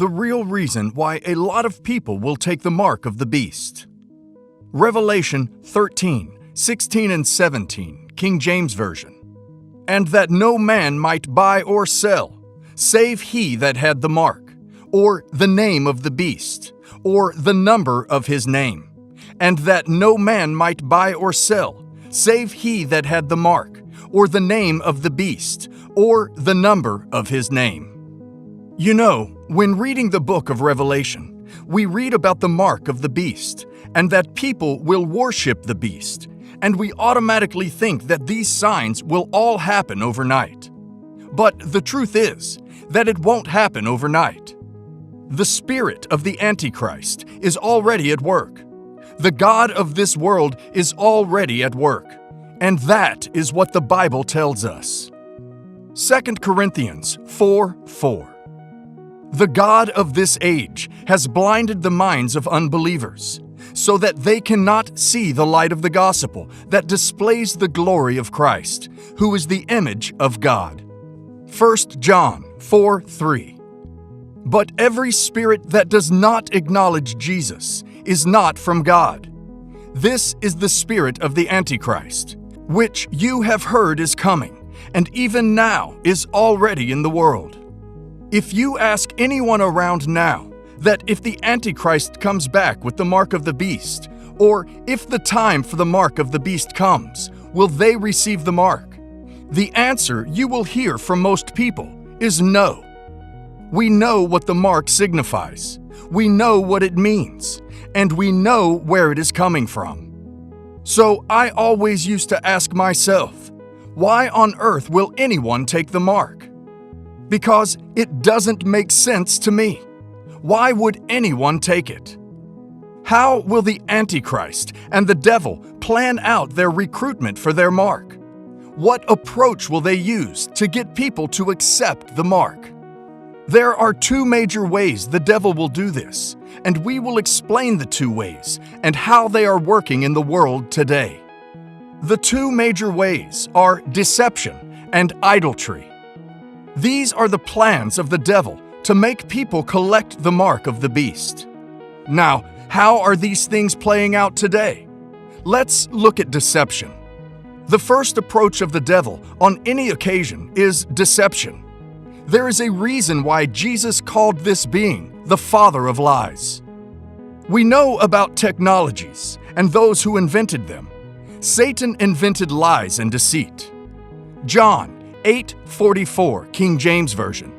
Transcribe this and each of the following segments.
the real reason why a lot of people will take the mark of the beast. Revelation 13, 16 and 17, King James Version. And that no man might buy or sell, save he that had the mark, or the name of the beast, or the number of his name. And that no man might buy or sell, save he that had the mark, or the name of the beast, or the number of his name. You know, when reading the book of Revelation, we read about the mark of the beast, and that people will worship the beast, and we automatically think that these signs will all happen overnight. But the truth is that it won't happen overnight. The spirit of the Antichrist is already at work. The god of this world is already at work, and that is what the Bible tells us. 2 Corinthians 4:4. The god of this age has blinded the minds of unbelievers, so that they cannot see the light of the gospel that displays the glory of Christ, who is the image of God. 1 John 4:3. But every spirit that does not acknowledge Jesus is not from God. This is the spirit of the Antichrist, which you have heard is coming, and even now is already in the world. If you ask anyone around now that if the Antichrist comes back with the mark of the beast, or if the time for the mark of the beast comes, will they receive the mark? The answer you will hear from most people is no. We know what the mark signifies. We know what it means, and we know where it is coming from. So I always used to ask myself, why on earth will anyone take the mark? Because it doesn't make sense to me. Why would anyone take it? How will the Antichrist and the devil plan out their recruitment for their mark? What approach will they use to get people to accept the mark? There are two major ways the devil will do this, and we will explain the two ways and how they are working in the world today. The two major ways are deception and idolatry. These are the plans of the devil to make people collect the mark of the beast. Now, how are these things playing out today? Let's look at deception. The first approach of the devil on any occasion is deception. There is a reason why Jesus called this being the father of lies. We know about technologies and those who invented them. Satan invented lies and deceit. John 8:44, King James Version.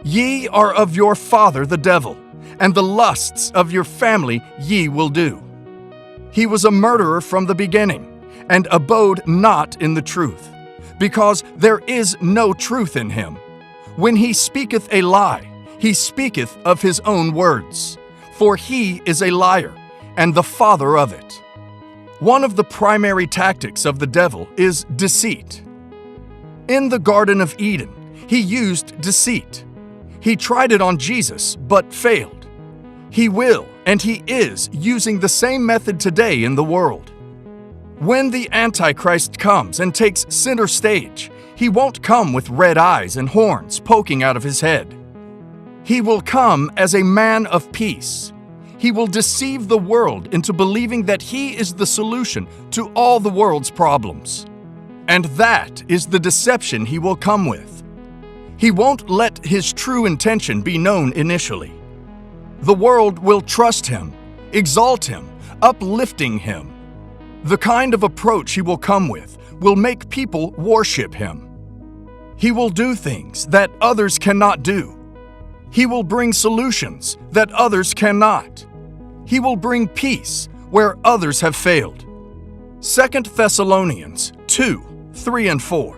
Ye are of your father the devil, and the lusts of your family ye will do. He was a murderer from the beginning, and abode not in the truth, because there is no truth in him. When he speaketh a lie, he speaketh of his own words, for he is a liar, and the father of it. One of the primary tactics of the devil is deceit. In the Garden of Eden, he used deceit. He tried it on Jesus, but failed. He will, and he is, using the same method today in the world. When the Antichrist comes and takes center stage, he won't come with red eyes and horns poking out of his head. He will come as a man of peace. He will deceive the world into believing that he is the solution to all the world's problems. And that is the deception he will come with. He won't let his true intention be known initially. The world will trust him, exalt him, uplifting him. The kind of approach he will come with will make people worship him. He will do things that others cannot do. He will bring solutions that others cannot. He will bring peace where others have failed. 2 Thessalonians 2:3 and 4.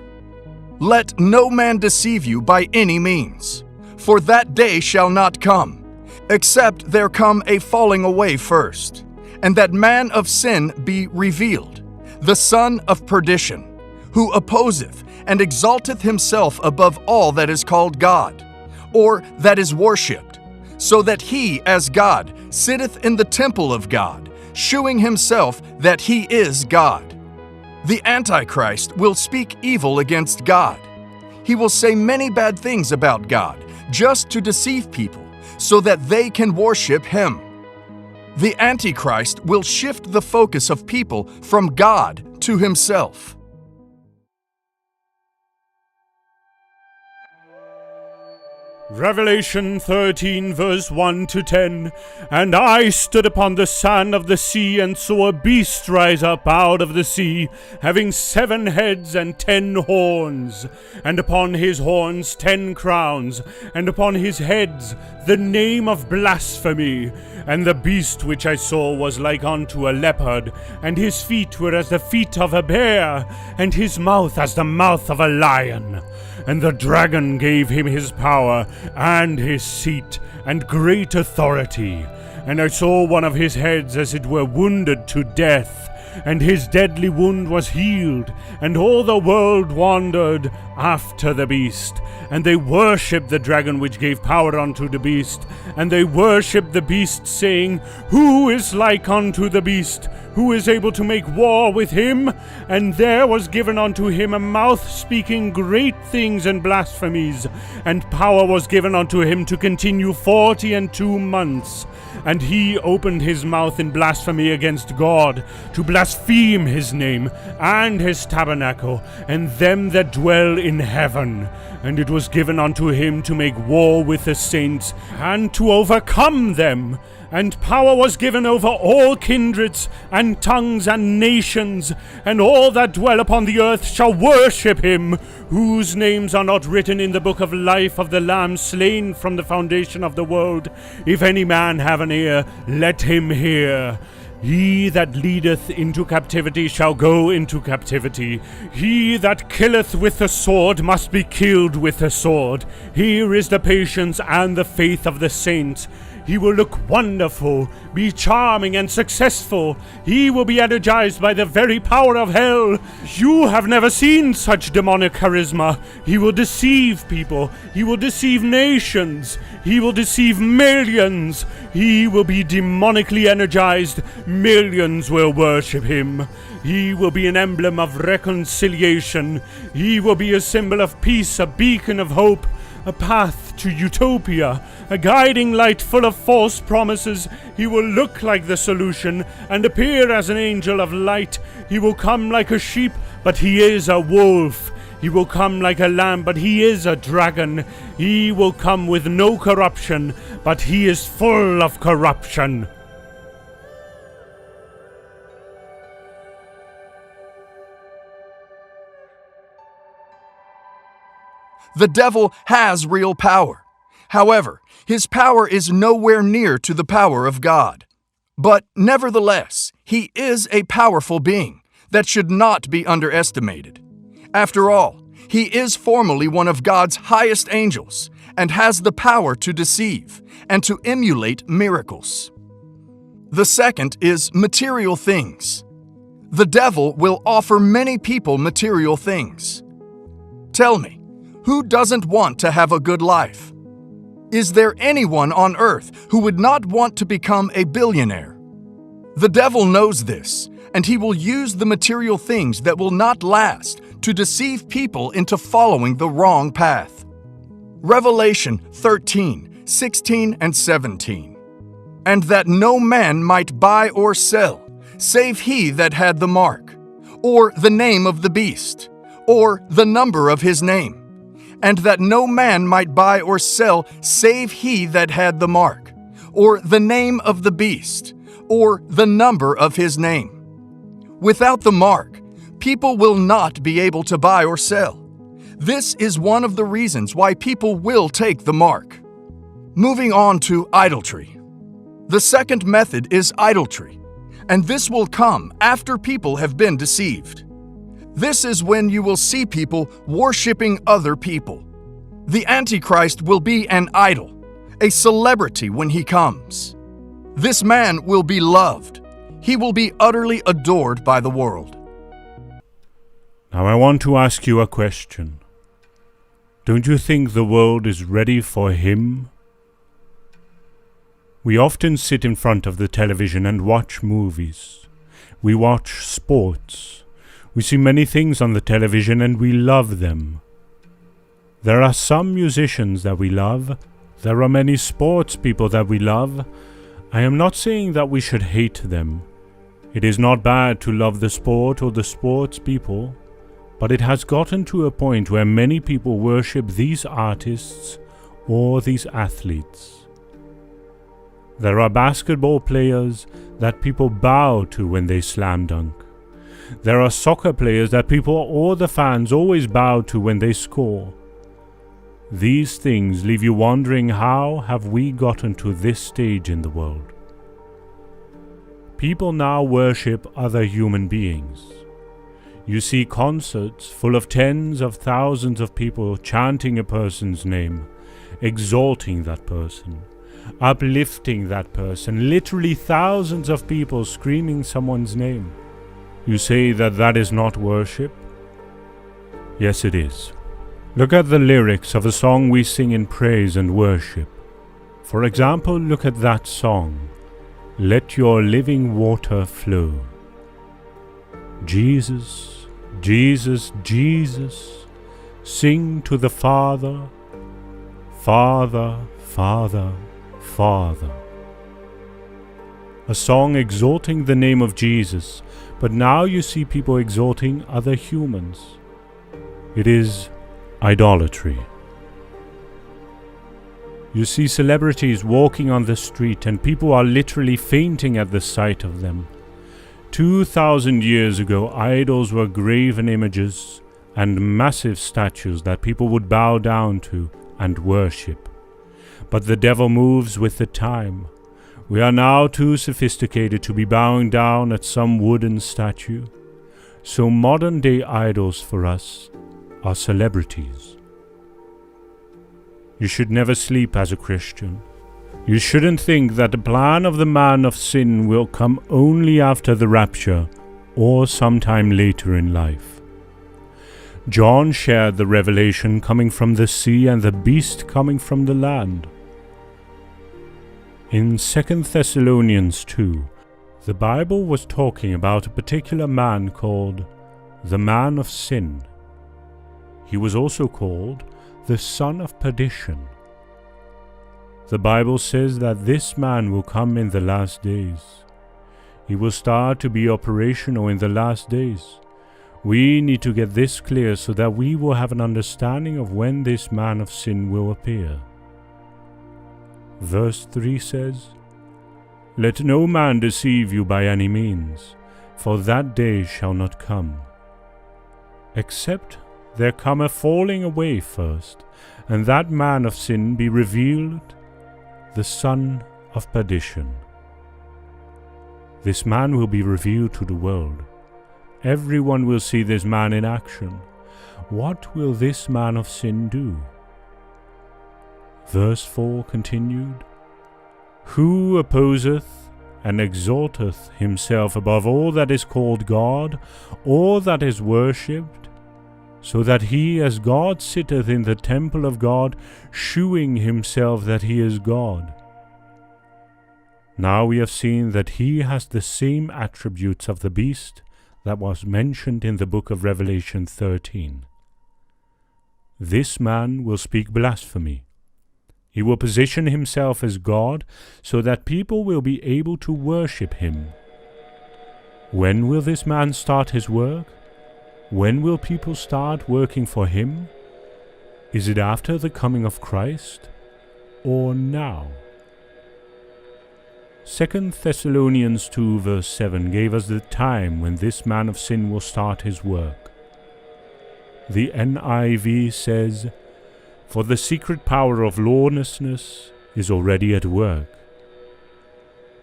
Let no man deceive you by any means, for that day shall not come, except there come a falling away first, and that man of sin be revealed, the son of perdition, who opposeth and exalteth himself above all that is called God, or that is worshipped, so that he, as God, sitteth in the temple of God, shewing himself that he is God. The Antichrist will speak evil against God. He will say many bad things about God, just to deceive people, so that they can worship him. The Antichrist will shift the focus of people from God to himself. Revelation 13, verse 1 to 10. And I stood upon the sand of the sea, and saw a beast rise up out of the sea, having 7 heads and 10 horns, and upon his horns 10 crowns, and upon his heads the name of blasphemy. And the beast which I saw was like unto a leopard, and his feet were as the feet of a bear, and his mouth as the mouth of a lion. And the dragon gave him his power, and his seat, and great authority. And I saw one of his heads as it were wounded to death, and his deadly wound was healed, and all the world wandered after the beast. And they worshipped the dragon which gave power unto the beast, and they worshipped the beast, saying, Who is like unto the beast? Who is able to make war with him? And there was given unto him a mouth speaking great things and blasphemies, and power was given unto him to continue 42 months. And he opened his mouth in blasphemy against God, to blaspheme his name, and his tabernacle, and them that dwell in heaven. And it was given unto him to make war with the saints, and to overcome them. And power was given over all kindreds, and tongues, and nations, and all that dwell upon the earth shall worship him, whose names are not written in the book of life of the Lamb slain from the foundation of the world. If any man have an ear, let him hear. He that leadeth into captivity shall go into captivity. He that killeth with the sword must be killed with the sword. Here is the patience and the faith of the saints. He will look wonderful, be charming and successful. He will be energized by the very power of hell. You have never seen such demonic charisma. He will deceive people. He will deceive nations. He will deceive millions. He will be demonically energized. Millions will worship him. He will be an emblem of reconciliation. He will be a symbol of peace, a beacon of hope, a path to utopia, a guiding light full of false promises. He will look like the solution and appear as an angel of light. He will come like a sheep, but he is a wolf. He will come like a lamb, but he is a dragon. He will come with no corruption, but he is full of corruption. The devil has real power. However, his power is nowhere near to the power of God. But nevertheless, he is a powerful being that should not be underestimated. After all, he is formally one of God's highest angels and has the power to deceive and to emulate miracles. The second is material things. The devil will offer many people material things. Tell me, who doesn't want to have a good life? Is there anyone on earth who would not want to become a billionaire? The devil knows this, and he will use the material things that will not last to deceive people into following the wrong path. Revelation 13, 16 and 17. And that no man might buy or sell, save he that had the mark, or the name of the beast, or the number of his name. And that no man might buy or sell, save he that had the mark, or the name of the beast, or the number of his name. Without the mark, people will not be able to buy or sell. This is one of the reasons why people will take the mark. Moving on to idolatry. The second method is idolatry, and this will come after people have been deceived. This is when you will see people worshiping other people. The Antichrist will be an idol, a celebrity when he comes. This man will be loved. He will be utterly adored by the world. Now I want to ask you a question. Don't you think the world is ready for him? We often sit in front of the television and watch movies. We watch sports. We see many things on the television and we love them. There are some musicians that we love, There are many sports people that we love. I am not saying that we should hate them. It is not bad to love the sport or the sports people, but it has gotten to a point where many people worship these artists or these athletes. There are basketball players that people bow to when they slam dunk. There are soccer players that people or the fans always bow to when they score. These things leave you wondering, how have we gotten to this stage in the world? People now worship other human beings. You see concerts full of tens of thousands of people chanting a person's name, exalting that person, uplifting that person, literally thousands of people screaming someone's name. You say that that is not worship? Yes, it is. Look at the lyrics of a song we sing in praise and worship. For example, look at that song, "Let Your Living Water Flow." Jesus, Jesus, Jesus, sing to the Father, Father, Father, Father. A song exalting the name of Jesus, but now you see people exalting other humans. It is idolatry. You see celebrities walking on the street and people are literally fainting at the sight of them. 2,000 years ago, idols were graven images and massive statues that people would bow down to and worship. But the devil moves with the time. We are now too sophisticated to be bowing down at some wooden statue. So modern day idols for us are celebrities. You should never sleep as a Christian. You shouldn't think that the plan of the man of sin will come only after the rapture or sometime later in life. John shared the revelation coming from the sea and the beast coming from the land. In 2 Thessalonians 2, the Bible was talking about a particular man called the man of sin. He was also called the son of perdition. The Bible says that this man will come in the last days. He will start to be operational in the last days. We need to get this clear so that we will have an understanding of when this man of sin will appear. Verse 3 says, "Let no man deceive you by any means, for that day shall not come, except there come a falling away first, and that man of sin be revealed, the son of perdition." This man will be revealed to the world. Everyone will see this man in action. What will this man of sin do? Verse 4 continued, "Who opposeth and exalteth himself above all that is called God, or that is worshipped, so that he as God sitteth in the temple of God, shewing himself that he is God." Now we have seen that he has the same attributes of the beast that was mentioned in the book of Revelation 13. This man will speak blasphemy. He will position himself as God so that people will be able to worship him. When will this man start his work? When will people start working for him? Is it after the coming of Christ or now? 2 Thessalonians 2 verse 7 gave us the time when this man of sin will start his work. The NIV says, "For the secret power of lawlessness is already at work,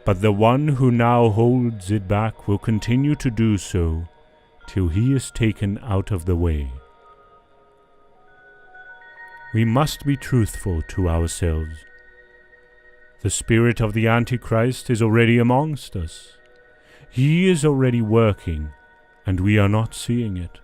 but the one who now holds it back will continue to do so till he is taken out of the way." We must be truthful to ourselves. The spirit of the Antichrist is already amongst us. He is already working, and we are not seeing it.